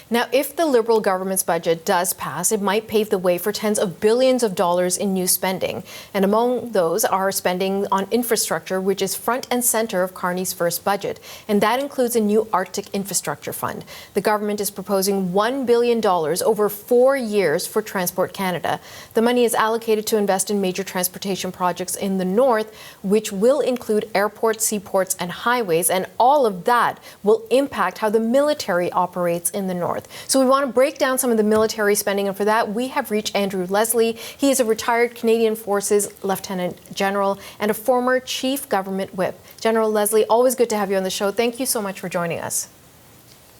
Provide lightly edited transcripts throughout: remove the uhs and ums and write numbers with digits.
Now, if the Liberal government's budget does pass, it might pave the way for tens of billions of dollars in new spending. And among those are spending on infrastructure, which is front and center of Carney's first budget. And that includes a new Arctic infrastructure fund. The government is proposing $1 billion over 4 years for Transport Canada. The money is allocated to invest in major transportation projects in the north, which will include airports, seaports, and highways. And all of that will impact how the military operates in the north. So we want to break down some of the military spending, and for that we have reached Andrew Leslie. He is a retired Canadian Forces Lieutenant General and a former Chief Government Whip. General Leslie, always good to have you on the show. Thank you so much for joining us.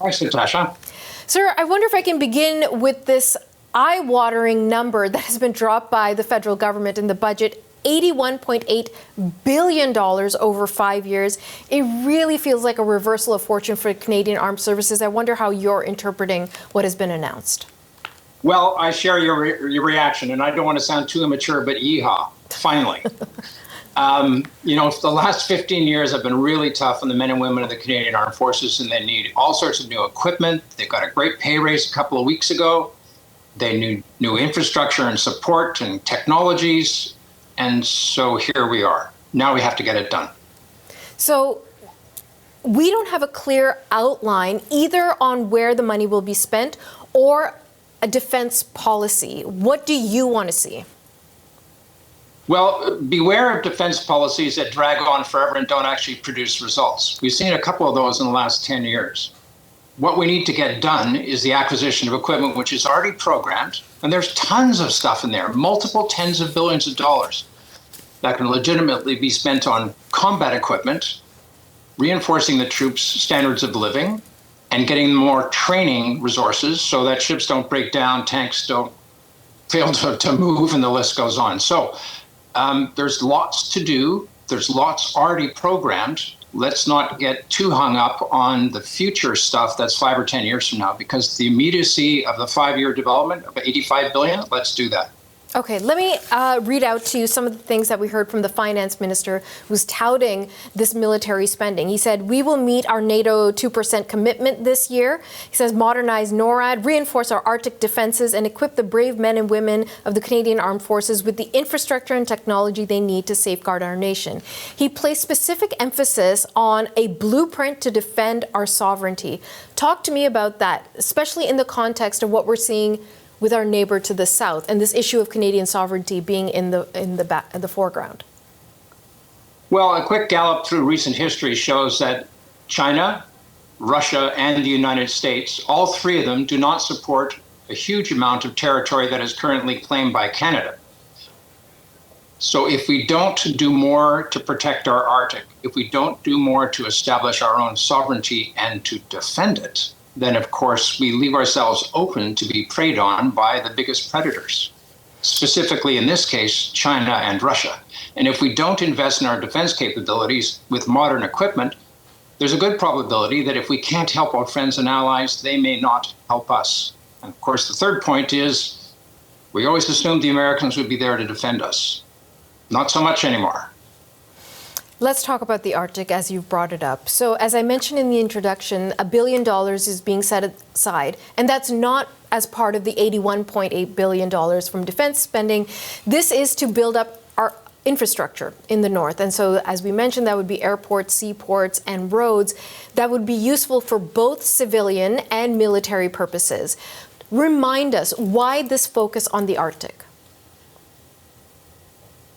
Thanks, Natasha. Sir, I wonder if I can begin with this eye-watering number that has been dropped by the federal government in the budget. $81.8 billion over 5 years. It really feels like a reversal of fortune for Canadian Armed Services. I wonder how you're interpreting what has been announced. Well, I share your reaction, and I don't want to sound too immature, but yeehaw, finally. The last 15 years have been really tough on the men and women of the Canadian Armed Forces, and they need all sorts of new equipment. They got a great pay raise a couple of weeks ago. They need new infrastructure and support and technologies. And so here we are. Now we have to get it done. So we don't have a clear outline either on where the money will be spent or a defense policy. What do you want to see? Well, beware of defense policies that drag on forever and don't actually produce results. We've seen a couple of those in the last 10 years. What we need to get done is the acquisition of equipment which is already programmed, and there's tons of stuff in there, multiple tens of billions of dollars that can legitimately be spent on combat equipment, reinforcing the troops' standards of living, and getting more training resources so that ships don't break down, tanks don't fail to move, and the list goes on. So there's lots to do. There's lots already programmed. Let's not get too hung up on the future stuff that's 5 or 10 years from now, because the immediacy of the 5-year development of $85 billion, let's do that. Okay, let me read out to you some of the things that we heard from the finance minister who's touting this military spending. He said, we will meet our NATO 2% commitment this year. He says, modernize NORAD, reinforce our Arctic defenses, and equip the brave men and women of the Canadian Armed Forces with the infrastructure and technology they need to safeguard our nation. He placed specific emphasis on a blueprint to defend our sovereignty. Talk to me about that, especially in the context of what we're seeing with our neighbor to the south, and this issue of Canadian sovereignty being in the foreground? Well, a quick gallop through recent history shows that China, Russia, and the United States, all three of them do not support a huge amount of territory that is currently claimed by Canada. So if we don't do more to protect our Arctic, if we don't do more to establish our own sovereignty and to defend it, then of course we leave ourselves open to be preyed on by the biggest predators, specifically in this case, China and Russia. And if we don't invest in our defense capabilities with modern equipment, there's a good probability that if we can't help our friends and allies, they may not help us. And of course, the third point is we always assumed the Americans would be there to defend us. Not so much anymore. Let's talk about the Arctic as you've brought it up. So as I mentioned in the introduction, $1 billion is being set aside, and that's not as part of the $81.8 billion from defense spending. This is to build up our infrastructure in the north. And so as we mentioned, that would be airports, seaports, and roads that would be useful for both civilian and military purposes. Remind us why this focus on the Arctic.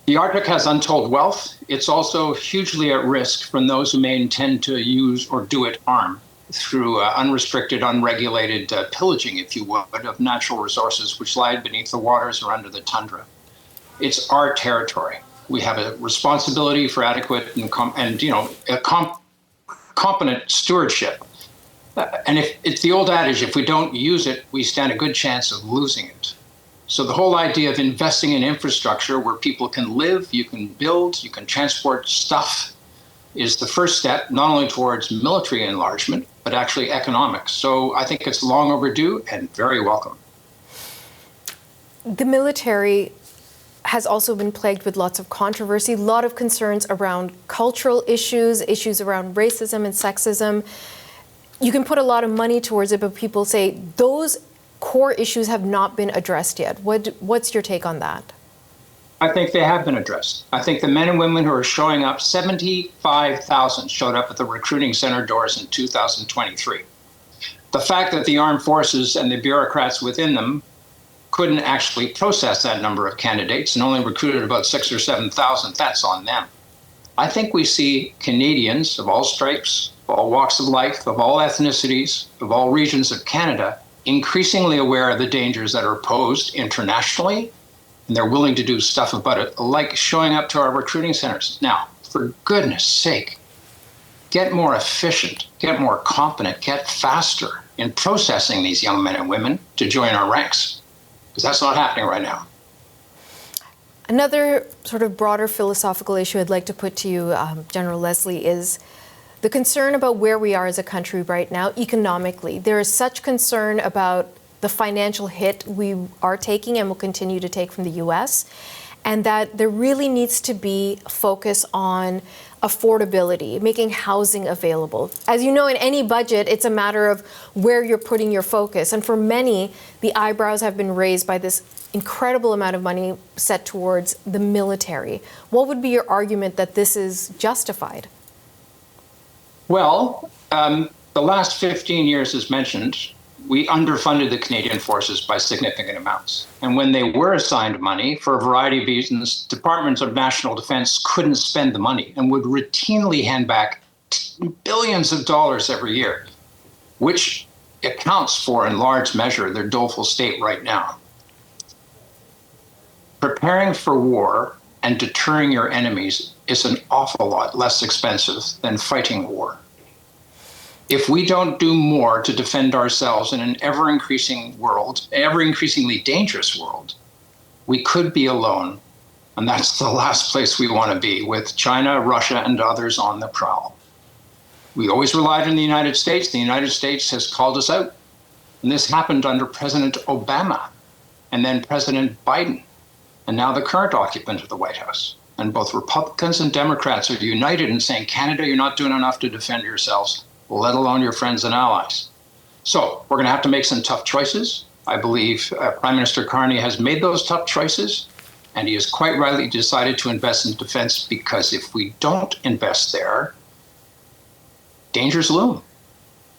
The Arctic has untold wealth. It's also hugely at risk from those who may intend to use or do it armed through unrestricted, unregulated pillaging, if you would, of natural resources which lie beneath the waters or under the tundra. It's our territory. We have a responsibility for adequate and competent stewardship. And if it's the old adage, if we don't use it, we stand a good chance of losing it. So the whole idea of investing in infrastructure where people can live, you can build, you can transport stuff is the first step, not only towards military enlargement, but actually economics. So I think it's long overdue and very welcome. The military has also been plagued with lots of controversy, a lot of concerns around cultural issues, issues around racism and sexism. you can put a lot of money towards it, but people say those core issues have not been addressed yet. What's your take on that? I think they have been addressed. I think the men and women who are showing up, 75,000 showed up at the recruiting center doors in 2023. The fact that the armed forces and the bureaucrats within them couldn't actually process that number of candidates and only recruited about 6,000 or 7,000, that's on them. I think we see Canadians of all stripes, of all walks of life, of all ethnicities, of all regions of Canada, increasingly aware of the dangers that are posed internationally, and they're willing to do stuff about it, like showing up to our recruiting centers. Now, for goodness sake, get more efficient, get more competent, get faster in processing these young men and women to join our ranks, because that's not happening right now. Another sort of broader philosophical issue I'd like to put to you, General Leslie, is the concern about where we are as a country right now economically. There is such concern about the financial hit we are taking and will continue to take from the U.S., and that there really needs to be a focus on affordability, making housing available. As you know, in any budget, it's a matter of where you're putting your focus. And for many, the eyebrows have been raised by this incredible amount of money set towards the military. What would be your argument that this is justified? Well, the last 15 years, as mentioned, we underfunded the Canadian forces by significant amounts. And when they were assigned money, for a variety of reasons, departments of national defense couldn't spend the money and would routinely hand back billions of dollars every year, which accounts for, in large measure, their doleful state right now. Preparing for war and deterring your enemies is an awful lot less expensive than fighting war. If we don't do more to defend ourselves in an ever-increasing world, ever-increasingly dangerous world, we could be alone. And that's the last place we want to be, with China, Russia, and others on the prowl. We always relied on the United States. The United States has called us out. And this happened under President Obama and then President Biden, and now the current occupant of the White House. And both Republicans and Democrats are united in saying, Canada, you're not doing enough to defend yourselves, let alone your friends and allies. So we're going to have to make some tough choices. I believe Prime Minister Carney has made those tough choices, and he has quite rightly decided to invest in defense, because if we don't invest there, dangers loom,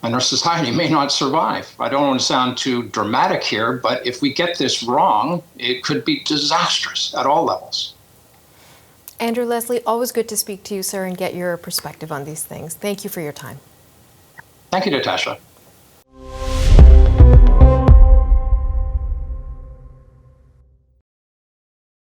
and our society may not survive. I don't want to sound too dramatic here, but if we get this wrong, it could be disastrous at all levels. Andrew Leslie, always good to speak to you, sir, and get your perspective on these things. Thank you for your time. Thank you, Natasha.